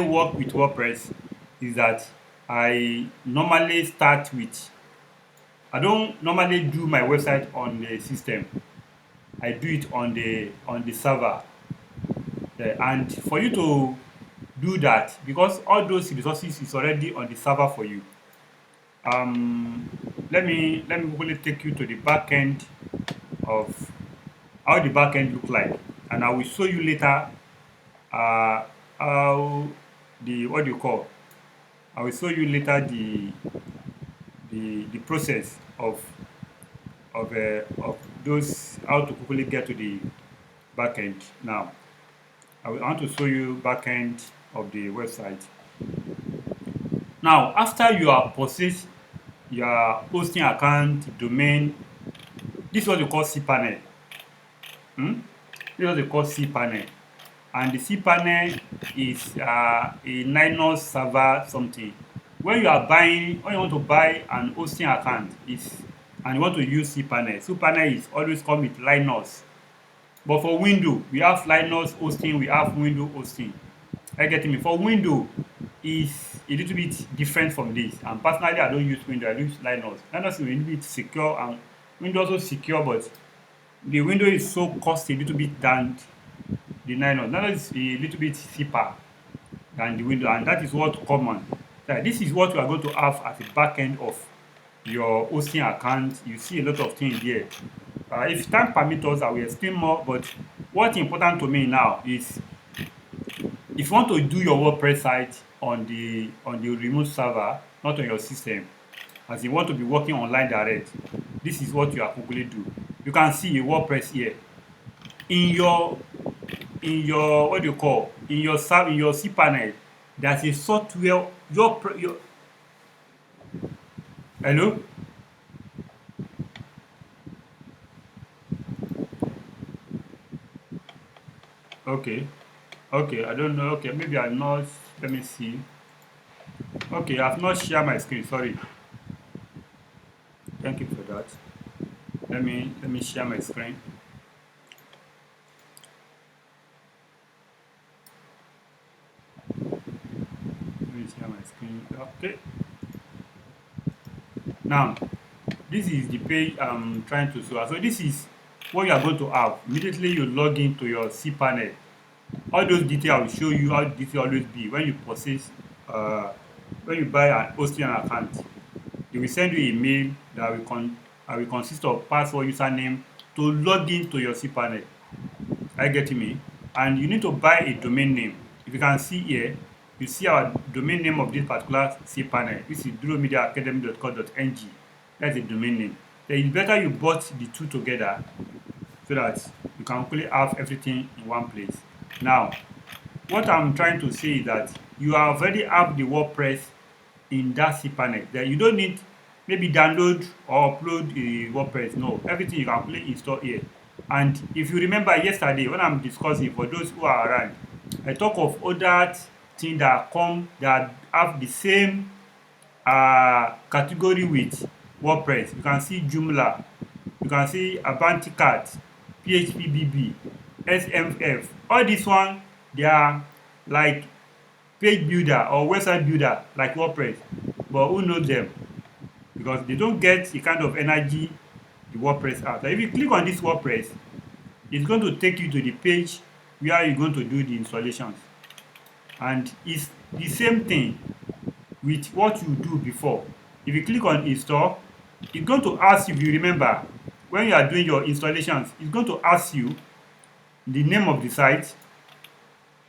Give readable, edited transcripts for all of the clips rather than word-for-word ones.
work with WordPress is that I normally start with I don't normally do my website on the system. I do it on the server. And for you to do that, because all those resources is already on the server for you. Um, let me quickly take you to the back end of how the back end look like, and I will show you later uh, how the what do you call I will show you later the process of those how to quickly get to the backend. Now, want to show you backend of the website. Now, after you have purchased your hosting account, domain, this is what we call cPanel. This is what they call cPanel, and the cPanel is a Linux server something. When you want to buy an hosting account, is and you want to use cPanel, cPanel is always come with Linux. But for Windows, we have Linux hosting, we have Windows hosting. Are you getting me? For Windows, is a little bit different from this. And personally, I don't use Windows, I use Linux. Linux is a little bit secure, and Windows also secure, but the Windows is so cost a little bit than the Linux. Linux is a little bit cheaper than the Windows, and that is what common. So this is what you are going to have at the back end of your hosting account. You see a lot of things here. If time permits us, I will explain more. But what's important to me now is if you want to do your WordPress site on the remote server, not on your system, as you want to be working online direct, this is what you are quickly do. You can see a WordPress here. In your what do you call in your cPanel, there's a software. Your hello. Okay. Okay, I don't know. Okay, maybe I'm not. Let me see. Okay, I've not shared my screen. Sorry. Thank you for that. Let me share my screen. Let me share my screen. Okay. Now, this is the page I'm trying to show. So this is what you are going to have immediately you log into your cPanel. All those details I will show you how this will always be when you purchase when you buy an hosting account. They will send you a mail that will consist of password, username to log into your cPanel. Are you getting me? And you need to buy a domain name. If you can see here, you see our domain name of this particular cPanel. This is duromediaacademy.co.ng. That's the domain name. Then it's better you bought the two together so that you can quickly have everything in one place. Now, what I'm trying to say is that you already have the WordPress in that cPanel. Then you don't need maybe download or upload a WordPress. No, everything you can quickly install here. And if you remember yesterday when I'm discussing, for those who are around, I talk of other things that have the same category with WordPress. You can see Joomla, you can see Abanticat, PHPBB, SMF. All this one, they are like page builder or website builder like WordPress, but who knows them? Because they don't get the kind of energy the WordPress has. So if you click on this WordPress, it's going to take you to the page where you're going to do the installations. And it's the same thing with what you do before. If you click on install, it's going to ask you, if you remember, when you are doing your installations, it's going to ask you the name of the site,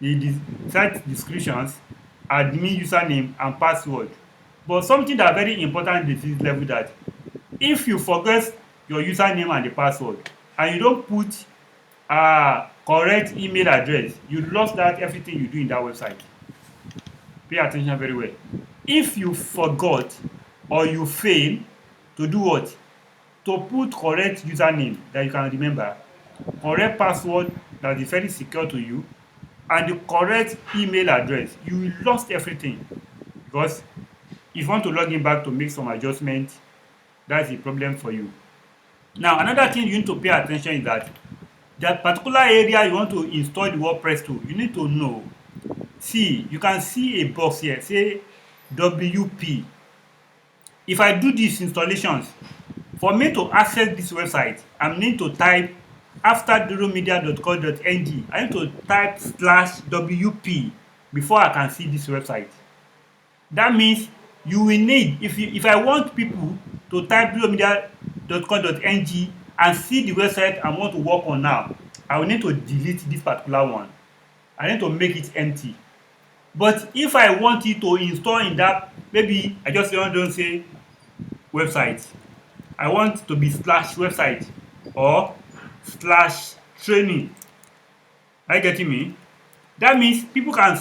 the site descriptions, admin username and password. But something that very important at this level, that if you forget your username and the password and you don't put correct email address, you lost that everything you do in that website. Pay attention very well. If you forgot or you fail to do what? To put correct username that you can remember, correct password that is very secure to you, and the correct email address, you lost everything. Because if you want to log in back to make some adjustments, that's a problem for you. Now, another thing you need to pay attention is that particular area you want to install the WordPress to, you need to know see, you can see a box here say WP. If I do these installations, for me to access this website, I need to type after duromedia.co.ng. I need to type /WP before I can see this website. That means you will need, if I want people to type duromedia.co.ng and see the website I want to work on now, I will need to delete this particular one. I need to make it empty. But if I want it to install in that, maybe I just don't say website. I want to be /website or /training. Are you getting me? That means people can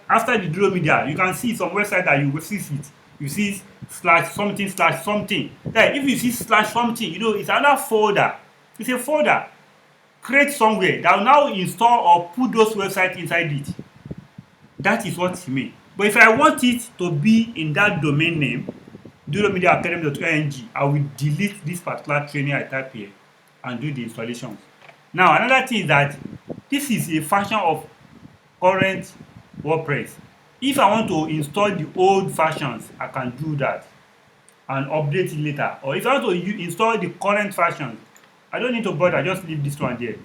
after the Duro Media, you can see some website that you will see it. You see /something. Like if you see /something, you know it's another folder. It's a folder. Create somewhere that will now install or put those websites inside it. That is what it means. But if I want it to be in that domain name, duromediaacademy.ng, I will delete this particular training I type here and do the installations. Now, another thing is that this is a version of current WordPress. If I want to install the old versions, I can do that and update it later. Or if I want to install the current versions, I don't need to bother, just leave this one there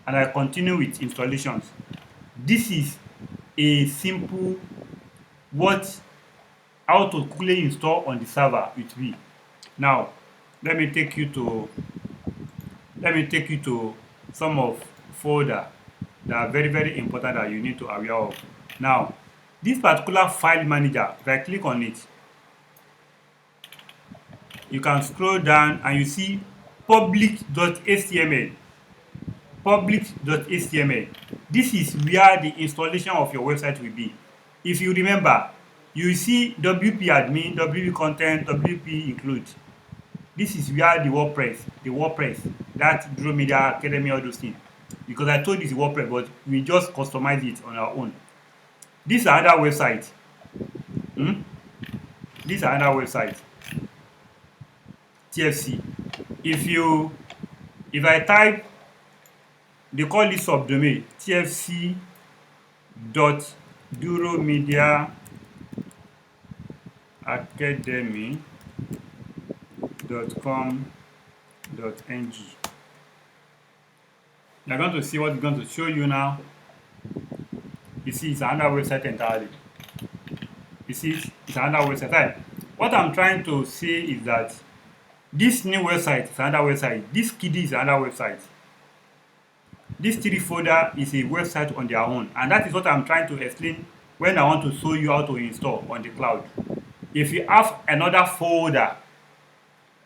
and I continue with installations. This is a simple how to quickly install on the server with me. Now, let me take you to some of folder that are very, very important that you need to aware of. Now, this particular file manager, if I click on it, you can scroll down and you see public.html. Public.html. This is where the installation of your website will be. If you remember, you see WP admin, WP content, WP include. This is where the WordPress, that Duro Media Academy, all those things. Because I told you it's WordPress, but we just customize it on our own. This is another website. This is another website. TFC. If I type, they call it subdomain TFC dot Duro Media Academy .com.ng. You're going to see what it's going to show you now. You see, it's another website entirely. You see, it's another website. What I'm trying to say is that this new website is another website. This KIDI is another website. This 3 folder is a website on their own, and that is what I'm trying to explain when I want to show you how to install on the cloud. If you have another folder,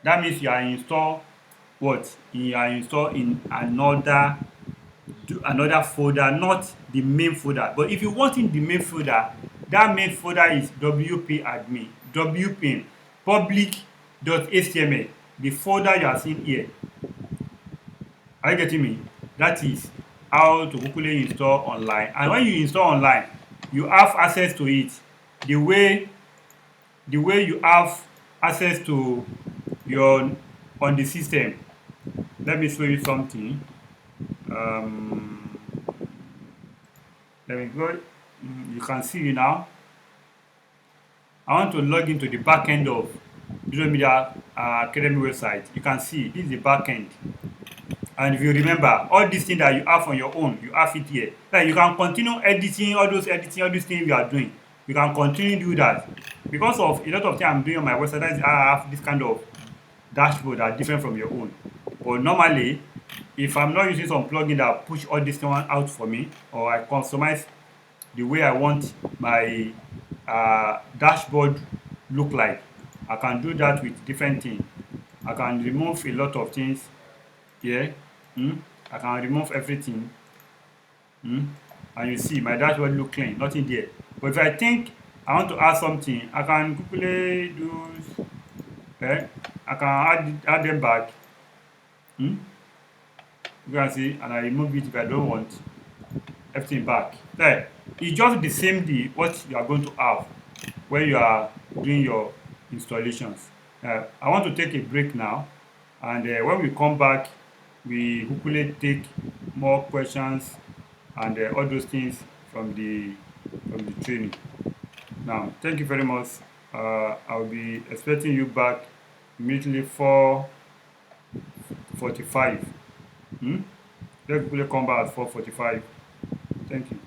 that means you are install what? You are install in another folder, not the main folder. But if you want in the main folder, that main folder is WP admin, WP public.html, the folder you are seeing here. Are you getting me? That is how to quickly install online. And when you install online, you have access to it the way you have access to your on the system. Let me show you something. Let me go. You can see now. I want to log into the back end of Duro Media Academy website. You can see this is the back end. And if you remember, all these things that you have on your own, you have it here. Like you can continue editing, all these things you are doing. You can continue to do that. Because of a lot of things I'm doing on my website, I have this kind of dashboard that are different from your own. But normally, if I'm not using some plugin that push all this one out for me, or I customize the way I want my dashboard look like, I can do that with different things. I can remove a lot of things here. I can remove everything. And you see my dashboard look clean, nothing there. But if I think I want to add something, I can quickly do. I can add them back. You can see, and I remove it if I don't want everything back. There, it's just the same thing what you are going to have when you are doing your installations. I want to take a break now, and when we come back, we quickly take more questions and all those things from the of the training. Now, thank you very much. I'll be expecting you back immediately 4:45. Let's quickly come back at 4:45. Thank you.